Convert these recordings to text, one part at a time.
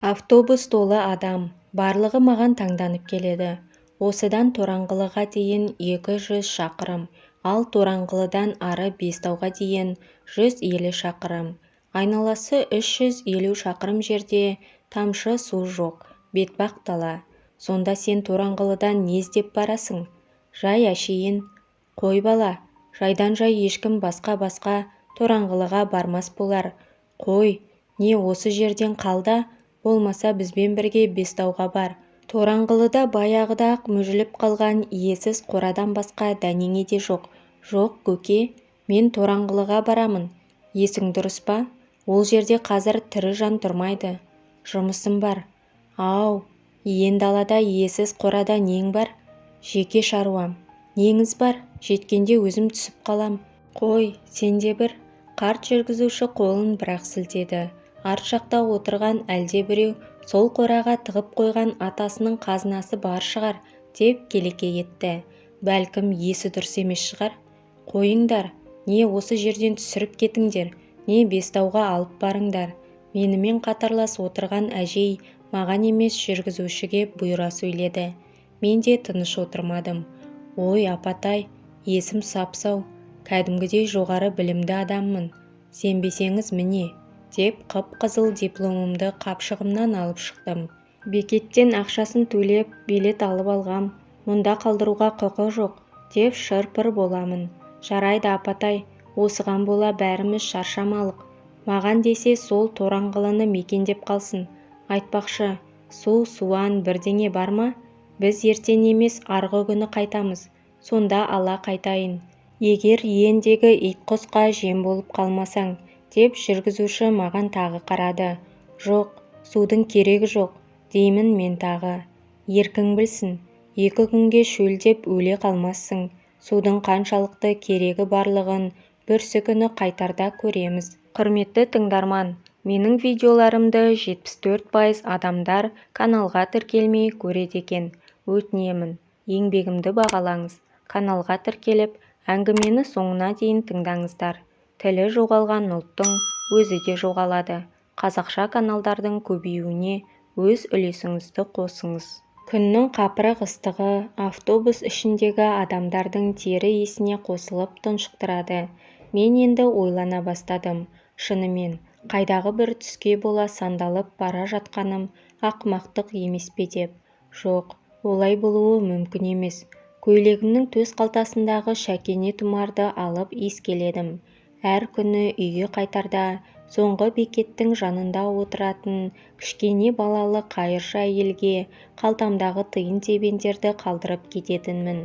Автобус толы адам, барлығы маған таңданып келеді. Осыдан Тораңғылыға дейін 200 шақырым, ал Тораңғылыдан ары Бестауға дейін 150 шақырым. Айналасы 350 шақырым жерде тамшы су жоқ, бетпақ дала. Сонда сен Тораңғылыдан не іздеп барасың? Жай әшейін. Қой бала, жайдан-жай ешкім басқа Тораңғылыға бармас болар. Қой, не осы жерден қалда, болмаса бізбен бірге Бестауға бар. Тораңғылыда баяғыда-ақ мүжіліп қалған иесіз қорадан басқа дәнеңе де жоқ. Жоқ, көке, мен Тораңғылыға барамын. Есің дұрыс па? Ол жерде қазір тірі жан тұрмайды. Жұмысым бар. Ау, иен далада иесіз қорада нең бар? Жеке шаруам. Неңіз бар? Жеткенде өзім түсіп қалам. Қой, сенде бір. Қарт жүргізуші қолын бірақ сілтеді. Арт жақта отырған әлде біреу сол қораға тығып қойған атасының қазынасы бар шығар деп келеке етті. Бәлкім есі дұрыс емес шығар. Қойыңдар, не осы жерден түсіріп кетіңдер, не Бестауға алып барыңдар. Менімен қатарлас отырған әжей маған емес жүргізушіге бұйыра сөйледі. Мен де тыныш отырмадым. Ой, апатай, есім сап-сау, кәдімгідей жоғары білімді адаммын. Сенбесеңіз міне, деп қып-қызыл дипломымды қапшығымнан алып шықтым. Бекеттен ақшасын төлеп, билет алып алғам. Мұнда қалдыруға құқы жоқ, деп шыр-пыр боламын. Жарайды апатай, осыған бола бәріміз шаршамалық. Маған десе сол Тораңғылыны мекендеп қалсын. Айтпақшы, су, суан бірдеңе бар ма? Біз ертең емес арғы күні қайтамыз. Сонда ала қайтайын. Егер иендегі ит-құсқа жем болып қалмасаң, деп жүргізуші маған тағы қарады. Жоқ, судың керегі жоқ, деймін мен тағы. Еркің білсін, 2 күнге шөлдеп өле қалмассың. Судың қаншалықты керегі барлығын бүрсі күні қайтарда көреміз. Құрметті тыңдарман, менің видеоларымды 74% адамдар каналға тіркелмей көреді екен. Өтінемін, еңбегімді бағалаңыз. Каналға тіркеліп, әңгімені соңына дейін тыңдаңыздар. Тілі жоғалған ұлттың өзі де жоғалады. Қазақша каналдардың көбеюіне өз үлесіңізді қосыңыз. Күннің қапырық ыстығы автобус ішіндегі адамдардың тері иісіне қосылып тұншықтырады. Мен енді ойлана бастадым. Шынымен, қайдағы бір түске бола сандалып бара жатқаным ақымақтық емес пе деп. Жоқ, олай болуы мүмкін емес. Көйлегімнің төс қалтасындағы шәкене тұмарды алып иіскеледім. Әр күні үйге қайтарда соңғы бекеттің жанында отыратын кішкене балалы қайыршы әйелге қалтамдағы тиын-тебендерді қалдырып кететінмін.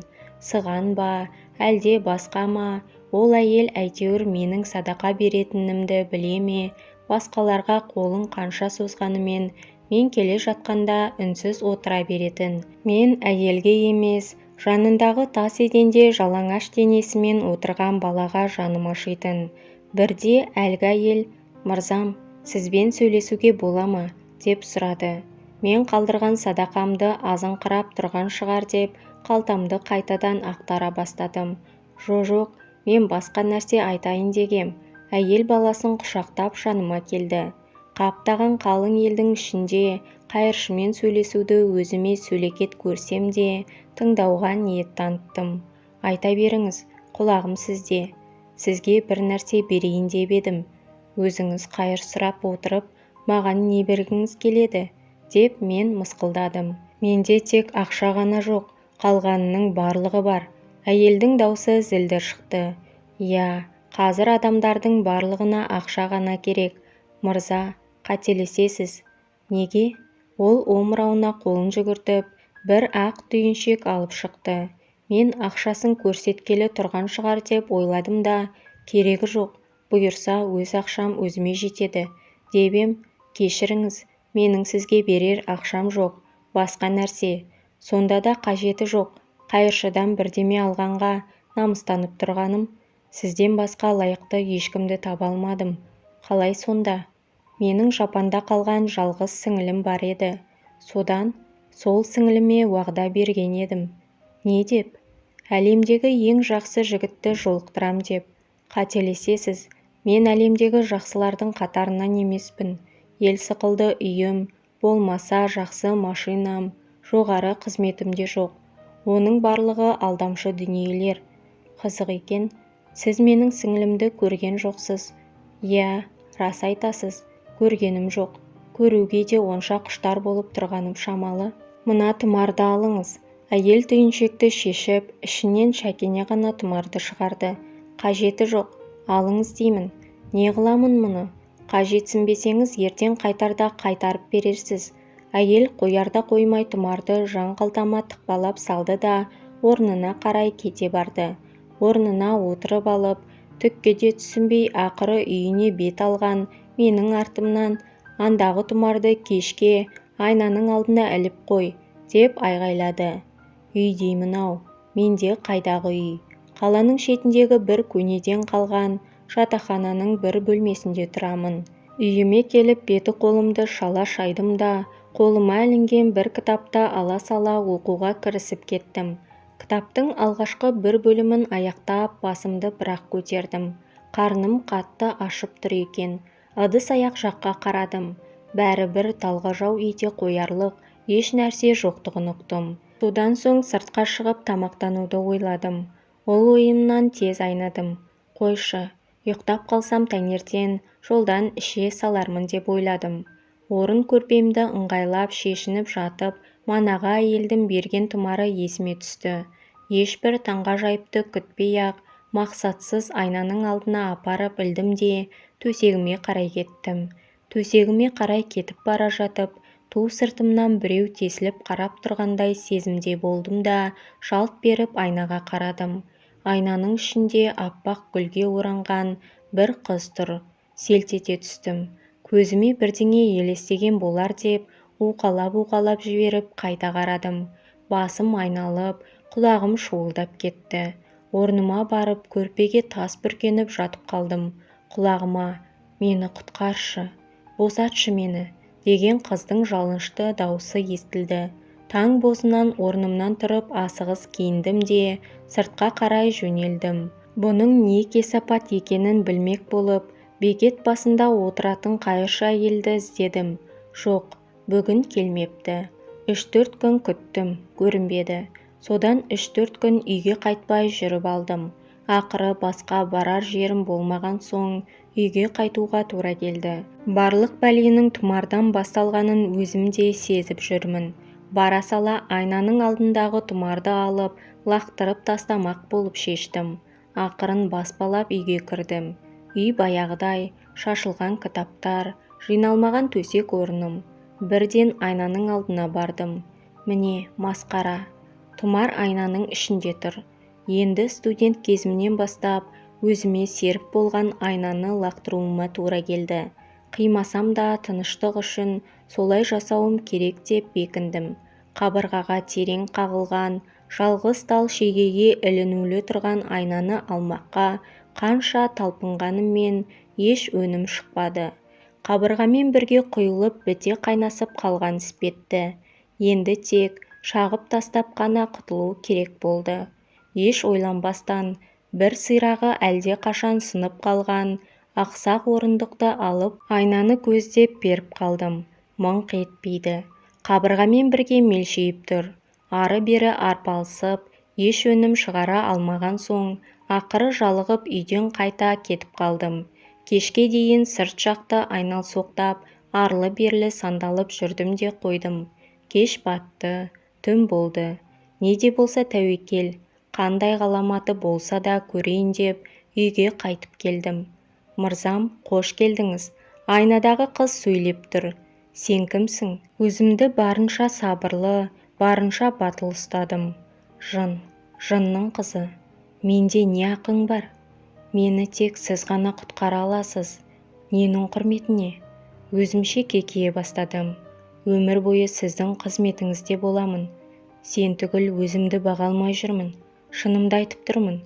Сыған ба, әлде басқа ма, ол әйел әйтеуір менің садақа беретінімді біле ме, басқаларға қолын қанша созғанымен мен келе жатқанда үнсіз отыра беретін. Мен әйелге емес, жанындағы тас еденде жалаңаш денесімен отырған балаға жаным ашитын. Бірде әлгі әйел, «Мырзам, сізбен сөйлесуге бола ма?» деп сұрады. Мен қалдырған садақамды азыңқырап тұрған шығар деп қалтамды қайтадан ақтара бастадым. Жоқ, мен басқа нәрсе айтайын дегем. Әйел баласын құшақтап жаныма келді. Қаптаған қалың елдің ішінде қайыршымен сөйлесуді өзіме сөлекет көрсем де, тыңдауға ниет таныттым. Айта беріңіз, құлағым сізде. Сізге бір нәрсе берейін деп едім. Өзіңіз қайыр сұрап отырып, маған не бергіңіз келеді? Деп мен мысқылдадым. Менде тек ақша ғана жоқ, қалғанының барлығы бар. Әйелдің даусы зілдір шықты. Я, қазір адамдардың барлығына ақша ғана керек. Мырза, қателесесіз. Неге? Ол омырауына қолын жүгіртіп, бір ақ түйіншек алып шықты. Мен ақшасын көрсеткелі тұрған шығар деп ойладым да, керегі жоқ, бұйырса өз ақшам өзіме жетеді. Дебем, кешіріңіз, менің сізге берер ақшам жоқ, басқа нәрсе. Сонда да қажеті жоқ, қайыршыдан бірдеме алғанға намыстанып тұрғаным. Сізден басқа лайықты ешкімді таба алмадым. Қалай сонда? Менің Жапанда қалған жалғыз сіңілім бар еді. Содан, сол сіңіліме уағда берген едім. Не деп? Әлемдегі ең жақсы жігітті жолықтырам деп. Қателесесіз, мен әлемдегі жақсылардың қатарынан емеспін. Ел сықылды үйім, болмаса жақсы машинам, жоғары қызметім де жоқ. Оның барлығы алдамшы дүниелер. Қызық екен, сіз менің сіңілімді көрген жоқсыз. Иә, рас айтасыз, көргенім жоқ. Көруге де онша құштар болып тұрғаным шамалы. Мына тұмарды алыңыз. Әйел түйіншекті шешіп, ішінен Шәкене ғана тұмарды шығарды. Қажеті жоқ, алыңыз деймін. Не қыламын мұны? Қажетсінбесеңіз ертең қайтарда қайтарып берерсіз. Әйел қоярда қоймай тұмарды жан қалтама тықпалап салды да орнына қарай кете барды. Орнына отырып алып, түкке де түсінбей ақыры үйіне бет алған менің артымнан «Андағы тұмарды кешке айнаның алдына іліп қой», деп айғайлады. Үй деймін-ау, менде қайдағы үй? Қаланың шетіндегі бір көнеден қалған жатақхананың бір бөлмесінде тұрамын. Үйіме келіп беті қолымды шала шайдым да, қолыма ілінген бір кітапты ала сала оқуға кірісіп кеттім. Кітаптың алғашқы бір бөлімін аяқтап басымды бірақ көтердім. Қарным қатты ашып тұр екен. Ыдыс-аяқ жаққа қарадым. Бәрібір талғажау ете қоярлық еш нәрсе жоқтығын ұқтым. Содан соң сыртқа шығып тамақтануды ойладым. Ол ойымнан тез айныдым. Қойшы, ұйықтап қалсам таңертең жолдан іше салармын деп ойладым. Орын көрпемді ыңғайлап шешініп жатып, манаға әйелдің берген тұмары есіме түсті. Ешбір таңғажайыпты күтпей-ақ мақсатсыз айнаның алдына апарып ілдім де төсегіме қарай кеттім. Төсегіме қарай кетіп бара жатып, ту сыртымнан біреу тесіліп қарап тұрғандай сезімде болдым да жалт беріп айнаға қарадым. Айнаның ішінде аппақ гүлге оранған бір қыз тұр. Селт ете түстім. Көзіме бірдеңе елестеген болар деп уқалап жіберіп қайта қарадым. Басым айналып, құлағым шуылдап кетті. Орныма барып көрпеге тас бүркеніп жатып қалдым. Құлағыма «Мені құтқаршы, босатшы мені» деген қыздың жалынышты дауысы естілді. Таң бозынан орнымнан тұрып асығыс киіндім де сыртқа қарай жөнелдім. Бұның не кесапат екенін білмек болып, бекет басында отыратын қайыршы әйелді іздедім. Жоқ, бүгін келмепті. 3-4 күн күттім, көрінбеді. Содан 3-4 күн үйге қайтпай жүріп алдым. Ақыры басқа барар жерім болмаған соң үйге қайтуға тура келді. Барлық бәленің тұмардан басталғанын өзім де сезіп жүрмін. Бара сала айнаның алдындағы тұмарды алып, лақтырып тастамақ болып шештім. Ақырын баспалап үйге кірдім. Үй баяғыдай, шашылған кітаптар, жиналмаған төсек орным. Бірден айнаның алдына бардым. Міне, масқара. Тұмар айнаның ішінде тұр. Енді студент кезімнен бастап өзіме серік болған айнаны лақтыруыма тура келді. Қимасам да тыныштық үшін солай жасауым керек деп бекіндім. Қабырғаға терең қағылған, жалғыз тал шегеге ілінулі тұрған айнаны алмаққа қанша талпынғаныммен еш өнім шықпады. Қабырғамен бірге құйылып біте қайнасып қалған іспетті. Енді тек шағып тастап қана құтылу керек болды. Еш ойланбастан бір сирағы әлде қашан сынып қалған ақсақ орындықты алып айнаны көздеп беріп қалдым. Мыңқ етпейді. Қабырғамен бірге мелшиіп тұр. Ары-бері арпалысып, еш өнім шығара алмаған соң, ақыры жалығып үйден қайта кетіп қалдым. Кешке дейін сырт жақты айналсоқтап, арлы-берлі сандалып жүрдім де қойдым. Кеш батты, түн болды. Не де болса тәуекел, қандай ғаламаты болса да көрейін деп үйге қайтып келдім. Мырзам, қош келдіңіз. Айнадағы қыз сөйлеп тұр. Сен кімсің? Өзімді барынша сабырлы, барынша батыл ұстадым. Жынның қызы. Менде не ақың бар? Мені тек сіз ғана құтқара аласыз. Ненің құрметіне? Өзімше кекие бастадым. Өмір бойы сіздің қызметіңізде боламын. Сен түгіл өзімді баға алмай жүрмін. Шынымды айтып тұрмын.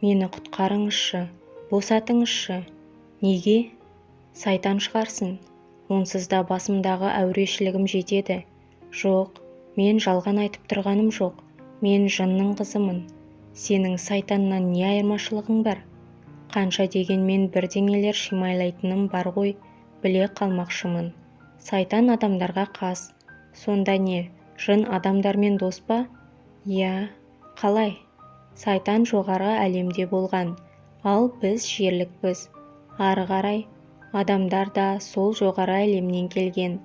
Мені құтқарыңызшы, босатыңызшы. Неге? Сайтан шығарсын. Онсыз да басымдағы әурешілігім жетеді. Жоқ, мен жалған айтып тұрғаным жоқ. Мен жынның қызымын. Сенің сайтаннан не айырмашылығың бар? Қанша дегенмен бірдеңелер шимайлайтыным бар ғой, біле қалмақшымын. Сайтан адамдарға қас. Сонда не, жын адамдармен дос па? Иә, қалай? Сайтан жоғары әлемде болған, ал біз жерлікпіз. Ары қарай, адамдар да сол жоғары әлемнен келген.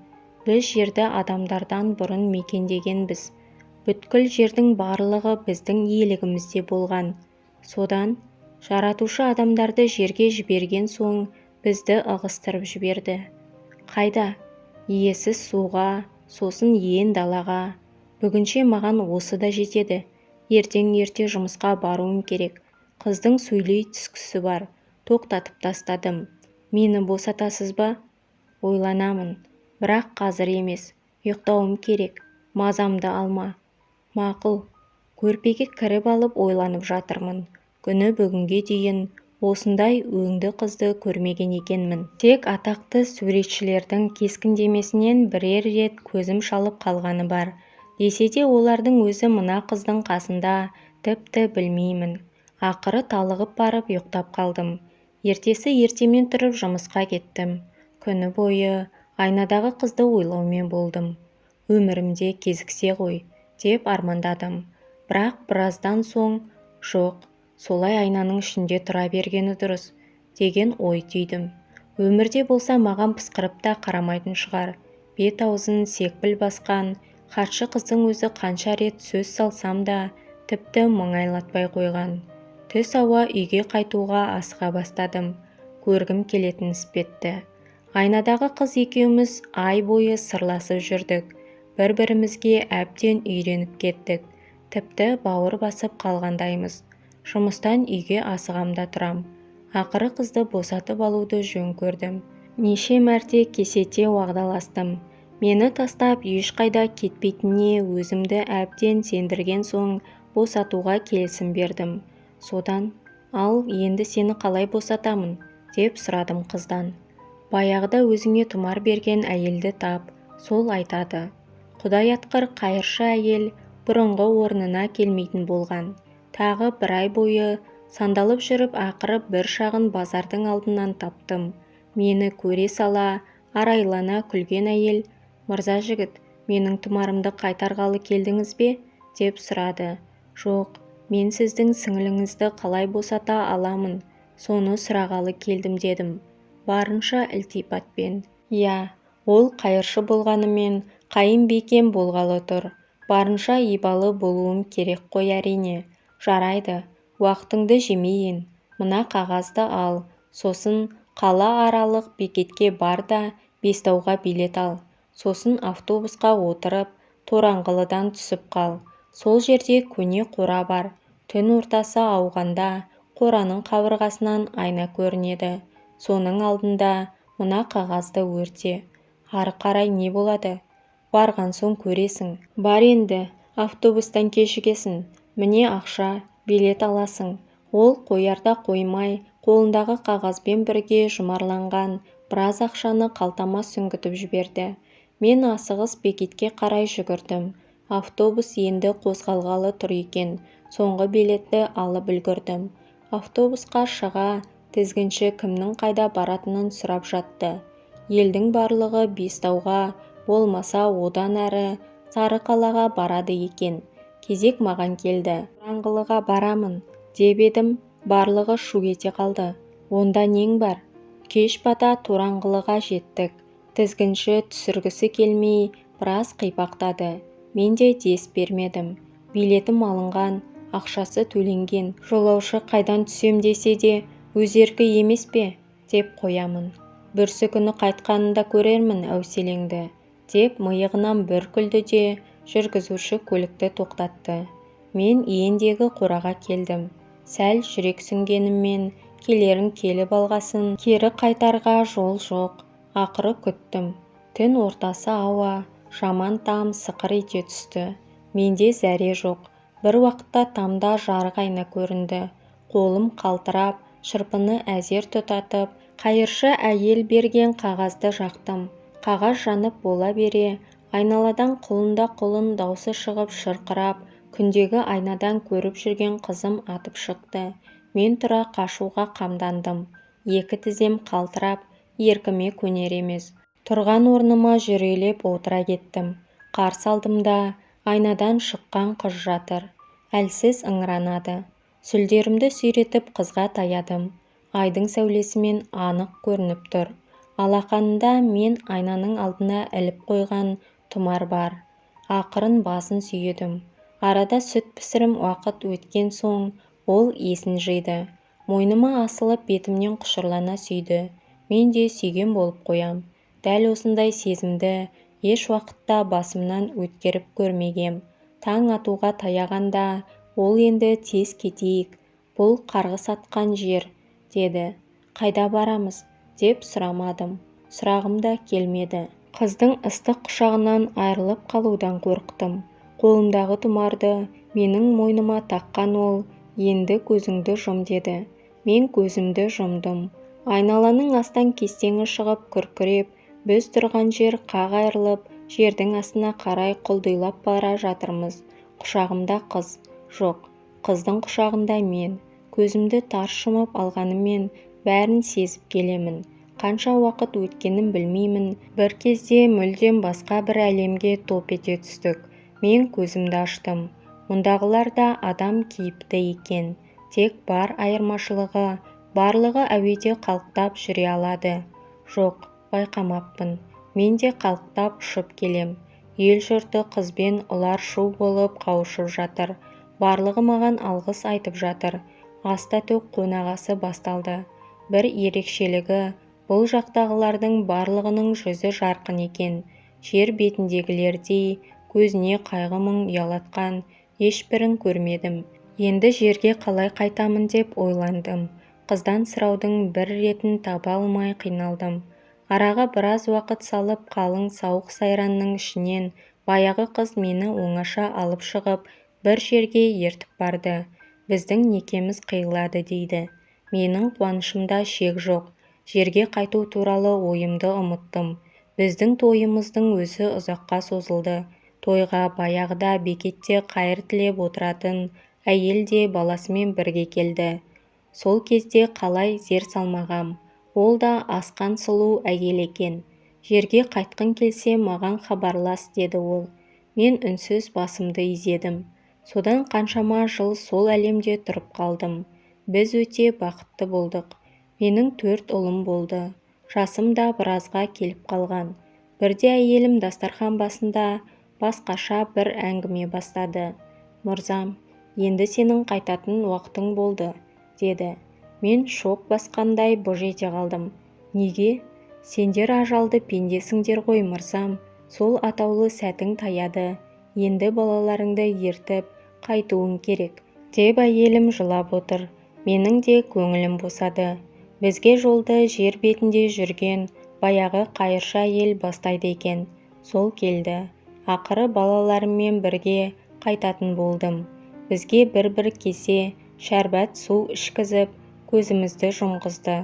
Біз жерді адамдардан бұрын мекендегенбіз. Бүткіл жердің барлығы біздің иелігімізде болған. Содан, жаратушы адамдарды жерге жіберген соң, бізді ығыстырып жіберді. Қайда? Иесіз суға, сосын иен далаға. Бүгінше маған осы да жетеді. Ертең ерте жұмысқа баруым керек. Қыздың сөйлей түскісі бар. Тоқтатып тастадым. Мені босатасыз ба? Ойланамын. Бірақ қазір емес. Ұйықтауым керек. Мазамды алма. Мақұл. Көрпеге кіріп алып ойланып жатырмын. Күні бүгінге дейін осындай өңді қызды көрмеген екенмін. Тек атақты суретшілердің кескіндемесінен бірер рет көзім шалып қалғаны бар. Десе де олардың өзі мына қыздың қасында тіпті білмеймін. Ақыры талығып барып ұйықтап қалдым. Ертесі ертемен тұрып жұмысқа кеттім. Күні бойы айнадағы қызды ойлаумен болдым. Өмірімде кезіксе ғой, деп армандадым. Бірақ біраздан соң, жоқ, солай айнаның ішінде тұра бергені дұрыс, деген ой түйдім. Өмірде болса маған пысқырып та қарамайтын шығар. Бет-аузын секпіл басқан хатшы қыздың өзі қанша рет сөз салсам да, тіпті мұңайлатпай қойған. Түс ауа үйге қайтуға асыға бастадым. Көргім келетін іспетті. Айнадағы қыз екеуміз ай бойы сырласып жүрдік. Бір-бірімізге әбден үйреніп кеттік. Тіпті бауыр басып қалғандаймыз. Жұмыстан үйге асығамда тұрам. Ақыры қызды босатып алуды жөн көрдім. Неше мәрте кесете уағдаластым. Мені тастап ешқайда кетпейтініне өзімді әбден сендірген соң босатуға келісім бердім. Содан, ал енді сені қалай босатамын, деп сұрадым қыздан. Баяғыда өзіңе тұмар берген әйелді тап, сол айтады. Құдай атқыр қайыршы әйел бұрынғы орнына келмейтін болған. Тағы бір ай бойы сандалып жүріп ақыры бір шағын базардың алдынан таптым. Мені көре сала, арайлана күлген әйел, «Мырза жігіт, менің тұмарымды қайтарғалы келдіңіз бе?» деп сұрады. «Жоқ, мен сіздің сіңіліңізді қалай босата аламын, соны сұрағалы келдім» дедім. Барынша ілтипатпен. «Я, ол қайыршы болғанымен қайынбикем болғалы тұр. Барынша ибалы болуым керек қой әрине. Жарайды, уақытыңды жемейін. Мына қағазды ал, сосын қала аралық бекетке бар да Бестауға билет ал. Сосын автобусқа отырып, Тораңғылыдан түсіп қал. Сол жерде көне қора бар. Түн ортасы ауғанда қораның қабырғасынан айна көрінеді. Соның алдында мына қағазды өрте. Ары қарай не болады? Барған соң көресің. Бар енді, автобустан кешігесің. Міне ақша, билет аласың. Ол қоярда қоймай, қолындағы қағазбен бірге жұмарланған біраз ақшаны қалтама сүңгітіп жіберді. Мен асығыс бекетке қарай жүгірдім. Автобус енді қозғалғалы тұр екен. Соңғы билетті алып үлгірдім. Автобусқа шыға, тізгінші кімнің қайда баратынын сұрап жатты. Елдің барлығы Бестауға, болмаса одан әрі Сарықалаға барады екен. Кезек маған келді. Тораңғылыға барамын, деп едім, барлығы шу ете қалды. Онда нең бар? Кеш бата Тораңғылыға жеттік. Тізгінші түсіргісі келмей, біраз қипақтады. Мен де дес бермедім. Билетім алынған, ақшасы төленген. Жолаушы қайдан түсем десе де, өз еркі емес пе, деп қоямын. Бүрсі күні қайтқанында көрермін әуселеңді, деп миығынан бір күлді де, жүргізуші көлікті тоқтатты. Мен иендегі қораға келдім. Сәл жүрек сүнгеніммен, келерін келіп алғасын, кері қайтарға жол жоқ. Ақыры күттім. Түн ортасы ауа, жаман там сықыр ете түсті. Менде зәре жоқ. Бір уақытта тамда жарық айна көрінді. Қолым қалтырап, шырпыны әзер тұтатып, қайыршы әйел берген қағазды жақтым. Қағаз жанып бола бере, айналадан құлында-құлын даусы шығып шырқырап, күндегі айнадан көріп жүрген қызым атып шықты. Мен тұра қашуға қамдандым. Екі тізем қалтырап, еркіме көнер емес. Тұрған орныма жүрелеп отыра кеттім. Қарсы алдымда айнадан шыққан қыз жатыр. Әлсіз ыңыранады. Сүлдерімді сүйретіп қызға таядым. Айдың сәулесімен анық көрініп тұр. Алақанында мен айнаның алдына іліп қойған тұмар бар. Ақырын басын сүйедім. Арада сүт пісірім уақыт өткен соң ол есін жиды. Мойныма асылып бетімнен құшырлана сүйді. Мен де сүйген болып қоям. Дәл осындай сезімді еш уақытта басымнан өткеріп көрмегем. Таң атуға таяғанда ол енді тез кетейік. Бұл қарғыс атқан жер, деді. Қайда барамыз, деп сұрамадым. Сұрағым да келмеді. Қыздың ыстық құшағынан айырылып қалудан қорықтым. Қолымдағы тұмарды менің мойныма таққан ол, енді көзіңді жұм деді. Мен көзімді жұмдым. Айналаның астан кестеңі шығып күркіреп, біз тұрған жер қақ айырылып, жердің астына қарай құлдилап бара жатырмыз. Құшағымда қыз жоқ, қыздың құшағында мен. Көзімді тарс жұмып алғанымен бәрін сезіп келемін. Қанша уақыт өткенін білмеймін. Бір кезде мүлдем басқа бір әлемге топ ете түстік. Мен көзімді аштым. Мұндағылар да адам кейіпті екен. Тек бар айырмашылығы, барлығы әуеде қалықтап жүре алады. Жоқ, байқамаппын. Мен де қалықтап ұшып келем. Ел жұрты қызбен ұлар шу болып қауышып жатыр. Барлығы маған алғыс айтып жатыр. Аста-төк қонағасы басталды. Бір ерекшелігі, бұл жақтағылардың барлығының жүзі жарқын екен. Жер бетіндегілердей көзіне қайғы-мұң ұялатқан ешбірін көрмедім. Енді жерге қалай қайтамын деп ойландым. Қыздан сұраудың бір ретін таба алмай қиналдым. Араға біраз уақыт салып қалың сауық сайранның ішінен баяғы қыз мені оңаша алып шығып, бір жерге ертіп барды. Біздің некеміз қиылады дейді. Менің қуанышымда шек жоқ. Жерге қайту туралы ойымды ұмыттым. Біздің тойымыздың өзі ұзаққа созылды. Тойға баяғыда бекетте қайыр тілеп отыратын әйел де баласымен бірге келді. Сол кезде қалай зер салмағам. Ол да асқан сұлу әйел екен. Жерге қайтқың келсе маған хабарлас, деді ол. Мен үнсіз басымды изедім. Содан қаншама жыл сол әлемде тұрып қалдым. Біз өте бақытты болдық. Менің 4 ұлым болды. Жасым да біразға келіп қалған. Бірде әйелім дастархан басында басқаша бір әңгіме бастады. Мырзам, енді сенің қайтатын уақытың болды, деді. Мен шоқ басқандай бұж ете қалдым. Неге? Сендер ажалды пендесіңдер ғой, мырзам. Сол атаулы сәтің таяды. Енді балаларыңды ертіп қайтуың керек, деп әйелім жылап отыр. Менің де көңілім босады. Бізге жолды жер бетінде жүрген баяғы қайыршы әйел бастайды екен. Сол келді. Ақыры балаларыммен бірге қайтатын болдым. Бізге бір-бір кесе шәрбат су ішкізіп, көзімізді жұмғызды.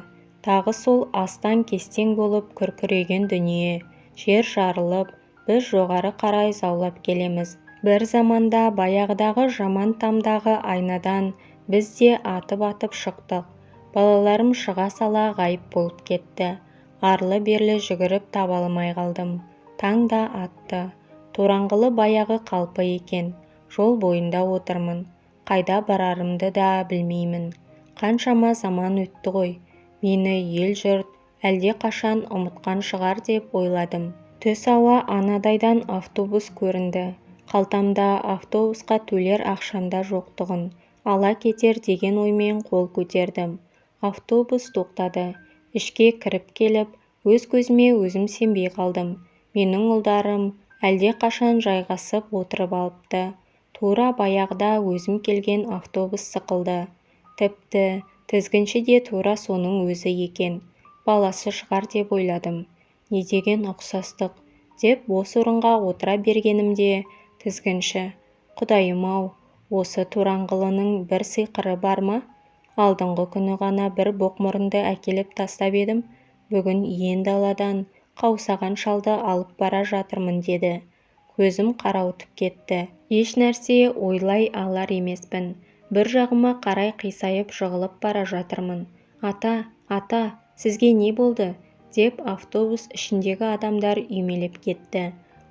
Тағы сол астан кестең болып күркіреген дүние. Жер жарылып, біз жоғары қарай заулап келеміз. Бір заманда баяғыдағы жаман тамдағы айнадан біз де атып-атып шықтық. Балаларым шыға сала ғайып болып кетті. Арлы-берлі жүгіріп таба алмай қалдым. Таң да атты. Тораңғылы баяғы қалпы екен. Жол бойында отырмын. Қайда барарымды да білмеймін. Қаншама заман өтті ғой. Мені ел-жұрт әлде қашан ұмытқан шығар деп ойладым. Түс ауа анадайдан автобус көрінді. Қалтамда автобусқа төлер ақшамда жоқтығын ала кетер деген оймен қол көтердім. Автобус тоқтады. Ішке кіріп келіп, өз көзіме өзім сенбей қалдым. Менің ұлдарым әлде қашан жайғасып отырып алыпты. Тура баяғыда өзім келген автобус сықылды. Тіпті тізгінші де тура соның өзі екен. Баласы шығар деп ойладым. Не деген ұқсастық, деп бос орынға отыра бергенімде тізгінші: Құдайым-ау, осы Тораңғылының бір сиқыры бар ма? Алдыңғы күні ғана бір боқмұрынды әкеліп тастап едім. Бүгін иен даладан қаусаған шалды алып бара жатырмын, деді. Көзім қарауытып кетті. Еш нәрсе ойлай алар емеспін. Бір жағыма қарай қисайып жығылып бара жатырмын. Ата, ата, сізге не болды? деп автобус ішіндегі адамдар үймелеп кетті.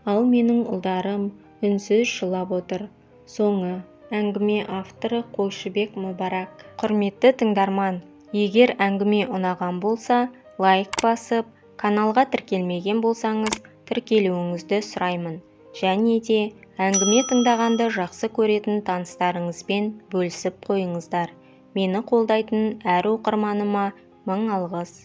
Ал менің ұлдарым үнсіз жылап отыр. Соңы. Әңгіме авторы Қойшыбек Мүбарак. Құрметті тыңдарман, егер әңгіме ұнаған болса, лайк басып, каналға тіркелмеген болсаңыз, тіркелуіңізді сұраймын. Және де әңгіме тыңдағанды жақсы көретін таныстарыңызбен бөлісіп қойыңыздар. Мені қолдайтын әр оқырманыма мың алғыс.